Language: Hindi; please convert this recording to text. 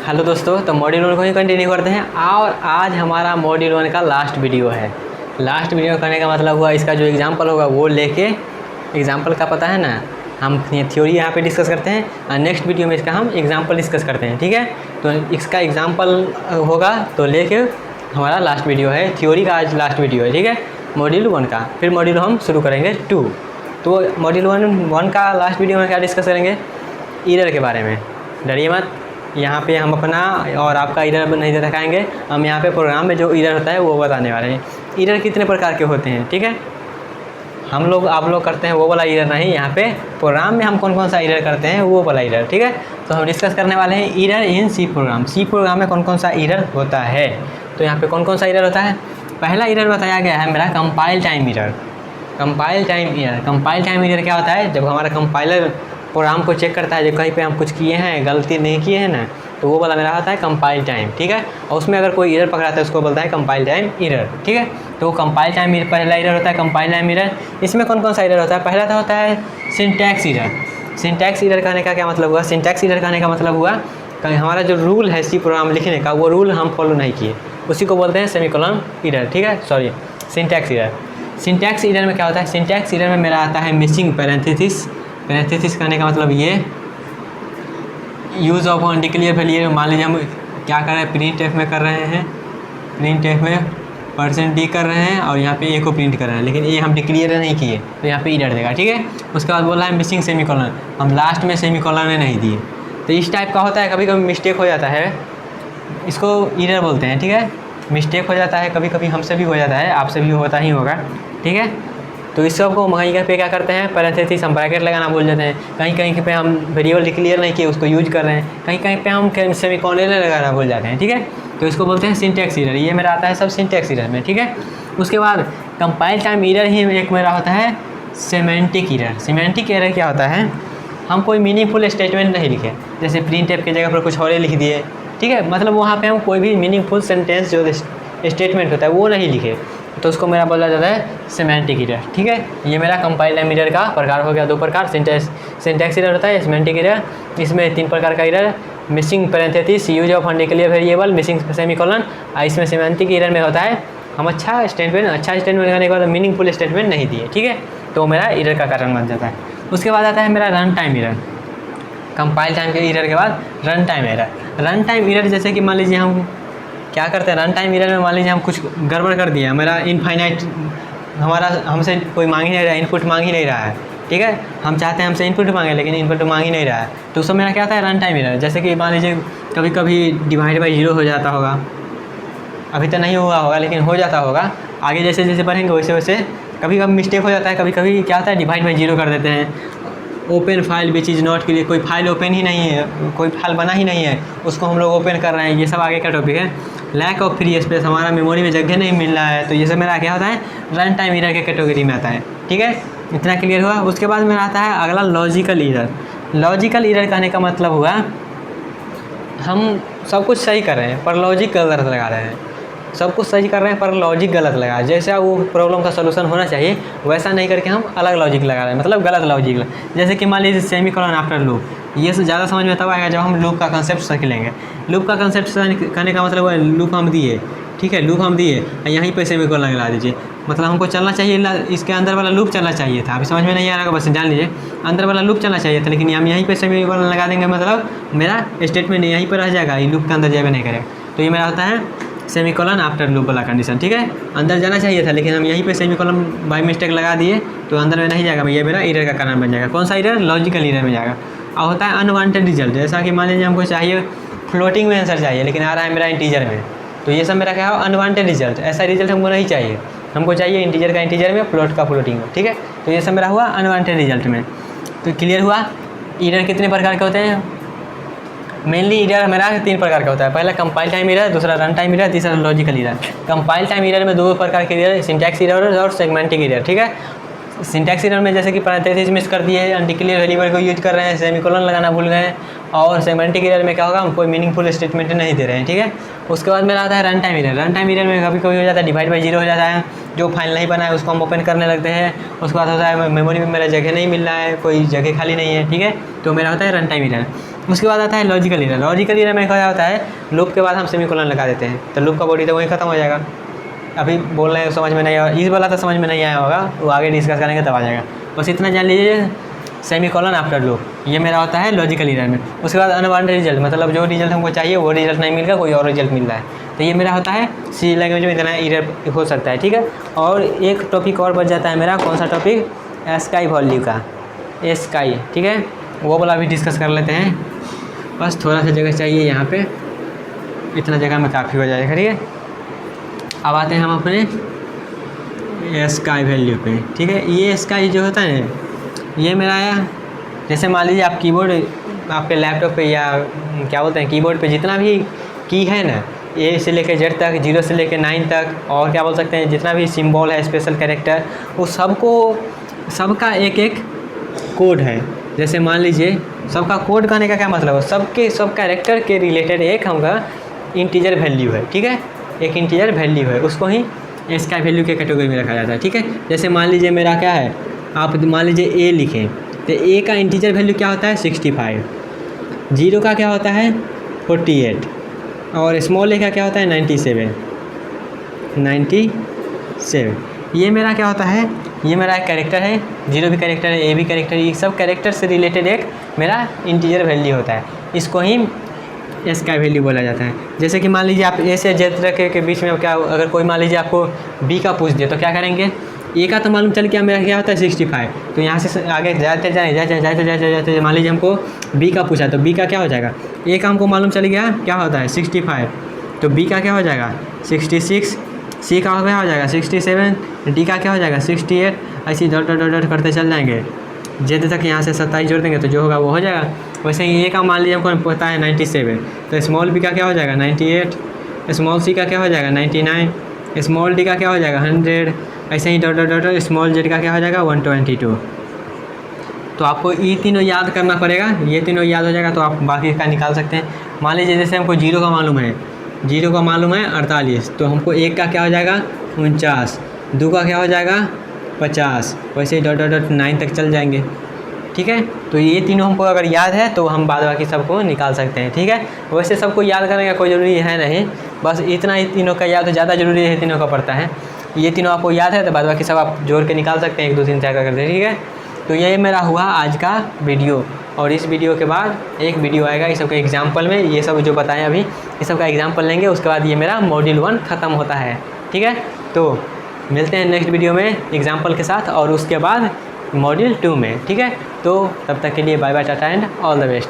हेलो दोस्तों, तो मॉड्यूल 1 को ही कंटिन्यू करते हैं और आज हमारा मॉड्यूल 1 का लास्ट वीडियो है। लास्ट वीडियो करने का मतलब हुआ इसका जो एग्जांपल होगा वो लेके, एग्जांपल का पता है ना, हम थ्योरी यहाँ पे डिस्कस करते हैं और नेक्स्ट वीडियो में इसका हम एग्जांपल डिस्कस करते हैं। ठीक है, तो इसका एग्जांपल होगा तो लेके हमारा लास्ट वीडियो है, थ्योरी का आज लास्ट वीडियो है। ठीक है, मॉड्यूल 1 का। फिर मॉड्यूल हम शुरू करेंगे 2। तो मॉड्यूल 1 का लास्ट वीडियो में क्या डिस्कस करेंगे? ईरर के बारे में। डरिए मत, यहाँ पे हम अपना और आपका ईरर नहीं दिखाएंगे, हम यहाँ पे प्रोग्राम में जो ईरर होता है वो बताने वाले हैं। ईरर कितने प्रकार के होते हैं, ठीक है, हम लोग आप लोग करते हैं वो वाला ईरर नहीं, यहाँ पे प्रोग्राम में हम कौन कौन सा ईरर करते हैं वो वाला ईरर। ठीक है, तो हम डिस्कस करने वाले हैं ईरर इन सी प्रोग्राम। सी प्रोग्राम में कौन कौन सा ईरर होता है। तो यहाँ पे कौन कौन सा ईरर होता है? पहला ईरर बताया गया है मेरा compile time error. Compile time error, compile time error क्या होता है? जब हमारा कंपाइलर प्रोग्राम को चेक करता है, जब कहीं पे हम कुछ किए हैं, गलती नहीं किए हैं ना, तो वो वाला मेरा होता है कंपाइल टाइम। ठीक है, और उसमें अगर कोई एरर पकड़ाता है उसको बोलता है कंपाइल टाइम एरर। ठीक है, तो कंपाइल टाइम पहला एरर होता है कंपाइल टाइम एरर। इसमें कौन कौन सा एरर होता है? पहला तो होता है सिंटैक्स एरर। सिंटैक्स एरर कहने का क्या मतलब हुआ? सिंटैक्स एरर कहने का मतलब हुआ कि हमारा जो रूल है सी प्रोग्राम लिखने का, वो रूल हम फॉलो नहीं किए, उसी को बोलते हैं सेमीकोलन एरर। ठीक है, sorry, syntax error. Syntax error में क्या होता है? सिंटैक्स एरर में मेरा आता है मिसिंग पैरेंथेसिस। पैरेंथेसिस कहने का मतलब ये यूज़ ऑफ डिक्लेयर वैल्यू। मान लीजिए हम क्या कर रहे हैं, प्रिंट एफ में कर रहे हैं, प्रिंट एफ में %d कर रहे हैं और यहाँ पे ए को प्रिंट कर रहे हैं, लेकिन ये हम डिक्लेयर नहीं किए तो यहाँ पे एरर देगा। ठीक है, उसके बाद बोला है मिसिंग सेमीकोलन, हम लास्ट में सेमीकोलन नहीं दिए। तो इस टाइप का होता है, कभी कभी मिस्टेक हो जाता है, इसको एरर बोलते हैं। ठीक है, मिस्टेक हो जाता है, कभी कभी हमसे भी हो जाता है, आपसे भी होता ही होगा। ठीक है, तो इस सब को कहीं कहीं पे क्या करते हैं, पैरेंथेसिस हम ब्रैकेट लगाना भूल जाते हैं, कहीं कहीं पे हम वेरिएबल डिक्लेयर नहीं किए उसको यूज कर रहे हैं, कहीं कहीं पे हम सेमीकोलन लगाना भूल जाते हैं। ठीक है, तो इसको बोलते हैं सिंटैक्स एरर। ये मेरा आता है सब सिंटैक्स एरर में। ठीक है, उसके बाद कंपाइल टाइम एरर ही एक मेरा होता है सेमेंटिक एरर। सेमेंटिक एरर क्या होता है? हम कोई मीनिंगफुल स्टेटमेंट नहीं लिखे, जैसे प्रिंट एफ की जगह पर कुछ और लिख दिए। ठीक है, मतलब वहाँ पर हम कोई भी मीनिंगफुल सेंटेंस जो स्टेटमेंट होता है वो नहीं लिखे, तो उसको मेरा बोला जाता है सेमेंटिक एरर। ठीक है, ये मेरा कंपाइल टाइम एरर का प्रकार हो गया। 2 प्रकार, सिंटैक्स एरर होता है, सेमेंटिक एरर। इसमें 3 प्रकार का error, missing parenthesis, use of undeclared variable, missing semicolon. इसमें सेमेंटिक एरर में होता है हम अच्छा स्टेटमेंट करने के बाद मीनिंगफुल स्टेटमेंट नहीं दिए। ठीक है, तो मेरा एरर का कारण बन जाता है। उसके बाद आता है मेरा run time error. Compile time के एरर के बाद run time error. Run time error जैसे कि मान लीजिए हम क्या करते हैं, रन टाइम एरर में मान लीजिए हम कुछ गड़बड़ कर दिया, मेरा इनफाइनाइट हमारा हमसे कोई मांग ही नहीं रहा है, इनपुट मांग ही नहीं रहा है। ठीक है, हम चाहते हैं हमसे इनपुट मांगे लेकिन इनपुट मांग ही नहीं रहा है, तो उस समय मेरा क्या होता है, रन टाइम एरर। जैसे कि मान लीजिए कभी कभी डिवाइड बाई 0 हो जाता होगा, अभी तो नहीं हुआ होगा लेकिन हो जाता होगा, आगे जैसे जैसे बढ़ेंगे वैसे वैसे कभी कभी मिस्टेक हो जाता है। कभी कभी क्या होता है, डिवाइड बाई 0 कर देते हैं। Open file which is not clear, कोई फाइल ओपन ही नहीं है, कोई फाइल बना ही नहीं है, उसको हम लोग ओपन कर रहे हैं, ये सब आगे का टॉपिक है। लैक ऑफ फ्री स्पेस, हमारा मेमोरी में जगह नहीं मिल रहा है, तो ये सब मेरा क्या होता है, रन टाइम एरर के कैटेगरी में आता है। ठीक है, इतना क्लियर हुआ। उसके बाद मेरा आता है अगला लॉजिकल एरर। लॉजिकल एरर कहने का मतलब हुआ हम सब कुछ सही कर रहे हैं पर लॉजिक गलत लगा रहे हैं, सब कुछ सही कर रहे हैं पर लॉजिक गलत लगा, जैसा वो प्रॉब्लम का सोल्यूशन होना चाहिए वैसा नहीं करके हम अलग लॉजिक लगा रहे हैं, मतलब गलत लॉजिक। जैसे कि मान लीजिए सेमीकोलन आफ्टर लूप, ये ज़्यादा समझ में तब आएगा जब हम लूप का कंसेप्ट सीखेंगे। लूप का कंसेप्ट कहने का मतलब लूप हम दिए, ठीक है, लूप हम दिए, यहीं पे सेमीकोलन लगा दीजिए, मतलब हमको चलना चाहिए, इसके अंदर वाला लूप चलना चाहिए था। अभी समझ में नहीं आ रहा, बस जान लीजिए अंदर वाला लूप चलना चाहिए था, लेकिन हम यहीं पे सेमीकोलन लगा देंगे, मतलब मेरा स्टेटमेंट यहीं पर रह जाएगा, ये लूप के अंदर जाए नहीं करेगा। तो ये मेरा होता है सेमीकोलन आफ्टर लूप वाला कंडीशन। ठीक है, अंदर जाना चाहिए था लेकिन हम यहीं पे सेमीकोलन बाय मिस्टेक लगा दिए तो अंदर में नहीं जाएगा, ये मेरा एरर का कारण बन जाएगा। कौन सा एरर? लॉजिकल एरर में जाएगा। और होता है अनवांटेड रिजल्ट, जैसा कि मान लीजिए हमको चाहिए फ्लोटिंग में आंसर चाहिए लेकिन आ रहा है मेरा इंटीजर में, तो ये सब मेरा क्या है, अनवांटेड रिजल्ट। ऐसा रिजल्ट हमको नहीं चाहिए, हमको चाहिए इंटीजर का इंटीजर में, फ्लोट का फ्लोटिंग में। ठीक है, तो ये सब मेरा हुआ अनवांटेड रिजल्ट में। तो क्लियर हुआ, एरर कितने प्रकार के होते हैं? मेनली एरर मेरा 3 प्रकार का होता है। पहला कंपाइल टाइम एरर, दूसरा रन टाइम एरर, तीसरा logical error. Compile time error में 2 प्रकार के एरर, सिंटैक्स एरर और सेगमेंटिक एरर। ठीक है, सिंटैक्स एरर में जैसे कि पैरेंथेसिस मिस कर दिए, अनडिक्लेयर्ड वेरिएबल को यूज कर रहे हैं, सेमीकोलन लगाना भूल गए, और सेगमेंटिक एरर में क्या होगा, हम कोई मीनिंगफुल स्टेटमेंट नहीं दे रहे हैं। ठीक है, उसके बाद मेरा आता है run time error. Run time error में कभी कभी हो जाता है डिवाइड बाई 0 हो जाता है, जो फाइल नहीं बना है उसको हम ओपन करने लगते हैं, उसके बाद होता है मेमोरी में मेरा जगह नहीं मिल रहा है, कोई जगह खाली नहीं है। ठीक है, तो मेरा होता है रन टाइम एरर। उसके बाद आता है लॉजिकल ईरर। लॉजिकल ईरर में क्या होता है, लूप के बाद हम सेमीकोलन लगा देते हैं तो लूप का बॉडी तो वहीं खत्म हो जाएगा। अभी बोल रहे हैं समझ में नहीं आया, इस वाला तो समझ में नहीं आया होगा, वो आगे डिस्कस करेंगे तब आ जाएगा। बस इतना जान लीजिए, सेमीकोलन आफ्टर लूप, ये मेरा होता है लॉजिकल ईरर में। उसके बाद अनवांटेड रिजल्ट, मतलब जो रिजल्ट हमको चाहिए वो रिजल्ट नहीं मिल रहा, कोई और रिजल्ट मिल रहा है, तो ये मेरा होता है सी लैंग्वेज में इतना ईरर हो सकता है, ठीक है। और एक टॉपिक और बच जाता है मेरा, कौन सा टॉपिक, स्काई वैल्यू का, स्काई, ठीक है, वो वाला भी डिस्कस कर लेते हैं। बस थोड़ा सा जगह चाहिए यहाँ पे, इतना जगह में काफ़ी हो जाएगा, ठीक है। अब आते हैं हम अपने स्काई वैल्यू पे, ठीक है। ये स्काई जो होता है ये मेरा आया, जैसे मान लीजिए आप कीबोर्ड, आपके लैपटॉप पे या क्या बोलते हैं कीबोर्ड पे जितना भी की है ना, ए से लेकर जेड तक, 0 से लेकर 9 तक, और क्या बोल सकते हैं जितना भी सिंबल है, स्पेशल कैरेक्टर, वो सबका एक एक कोड है। जैसे मान लीजिए सबका कोड करने का क्या मतलब है, सब कैरेक्टर के रिलेटेड एक हमका इंटीजर वैल्यू है, ठीक है, एक इंटीजर वैल्यू है, उसको ही स्काई वैल्यू के कैटेगरी में रखा जाता है, ठीक है। जैसे मान लीजिए मेरा क्या है, आप मान लीजिए ए लिखें तो ए का इंटीजर वैल्यू क्या होता है 65, 0 का क्या होता है 48, और स्मॉल ए का क्या होता है 97। ये मेरा क्या होता है, ये मेरा एक कैरेक्टर है, 0 भी कैरेक्टर है, ए भी कैरेक्टर है, ये सब कैरेक्टर से रिलेटेड एक मेरा इंटीजर वैल्यू होता है, इसको ही स्काई वैल्यू बोला जाता है। जैसे कि मान लीजिए आप ए से जेड के बीच में क्या, अगर कोई मान लीजिए आपको बी का पूछ दिया तो क्या करेंगे, ए का तो मालूम चल गया मेरा क्या होता है 65, तो यहाँ से आगे जाते मान लीजिए हमको बी का पूछा तो बी का क्या हो जाएगा, ए का हमको मालूम चल गया क्या होता है 65, तो बी का क्या हो जाएगा 66, सी का क्या हो जाएगा 67, डी का क्या हो जाएगा 68, ऐसे ही डॉट करते चल जाएंगे जेड तक, यहाँ से 27 जोड़ देंगे तो जो होगा वो हो जाएगा। वैसे ही ए का मान लीजिए हमको पता है 97, तो स्मॉल बी का क्या हो जाएगा 98, स्मॉल सी का क्या हो जाएगा 99, स्मॉल डी का क्या हो जाएगा 100, ऐसे ही डॉट स्मॉल जेड का क्या हो जाएगा 122। तो आपको ये तीनों याद करना पड़ेगा, ये तीनों याद हो जाएगा तो आप बाकी का निकाल सकते हैं। मान लीजिए जैसे हमको 0 का मालूम है, 0 का मालूम है 48, तो हमको 1 का क्या हो जाएगा 49, 2 का क्या हो जाएगा 50, वैसे ही डॉट 9 तक चल जाएंगे, ठीक है। तो ये तीनों हमको अगर याद है तो हम बाद बाकी सबको निकाल सकते हैं, ठीक है। वैसे सबको याद करने का कोई ज़रूरी है नहीं, बस इतना ही तीनों का याद हो, ज़्यादा ज़रूरी है तीनों का पड़ता है। ये तीनों आपको याद है तो बाद बाकी सब आप जोड़ के निकाल सकते हैं, 1 2 3 4 करते हैं, ठीक है। तो ये मेरा हुआ आज का वीडियो, और इस वीडियो के बाद एक वीडियो आएगा इस सब के एग्जाम्पल में, ये सब जो बताएं अभी इस सब का एग्जाम्पल लेंगे, उसके बाद ये मेरा मॉड्यूल 1 ख़त्म होता है, ठीक है। तो मिलते हैं नेक्स्ट वीडियो में एग्जाम्पल के साथ, और उसके बाद मॉड्यूल 2 में, ठीक है। तो तब तक के लिए bye bye, tata and all the best.